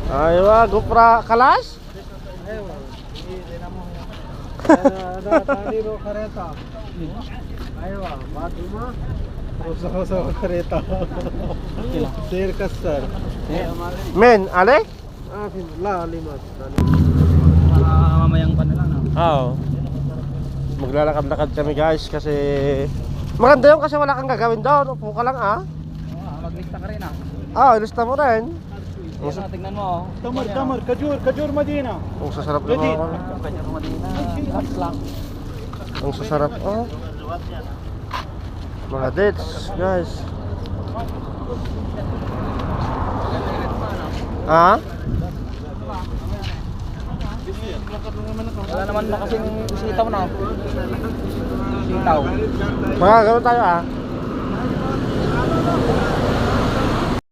Aywa, gupra kalas? Aywa, hindi na mo. Tadi ro kareta. Aywa, batu mah. Usah kareta. Circus sir. Men, ale? Ah, limas. Mamayang pa na lang. Oo. Maglalakad-lakad kami guys kasi maganda yun kasi wala kang gagawin doon. Upo ka lang ah. Maglista ka rin ah. Ah, ilista mo rin. Yan, tignan mo. Tamar, kajur Madina. Ang sasarap ng mga Kanyang Madina. Relax lang. ang sasarap oh. Mga dates guys. Ah? Wala naman na kasing sitaw na. Sitaw. Mga gano'n tayo ah.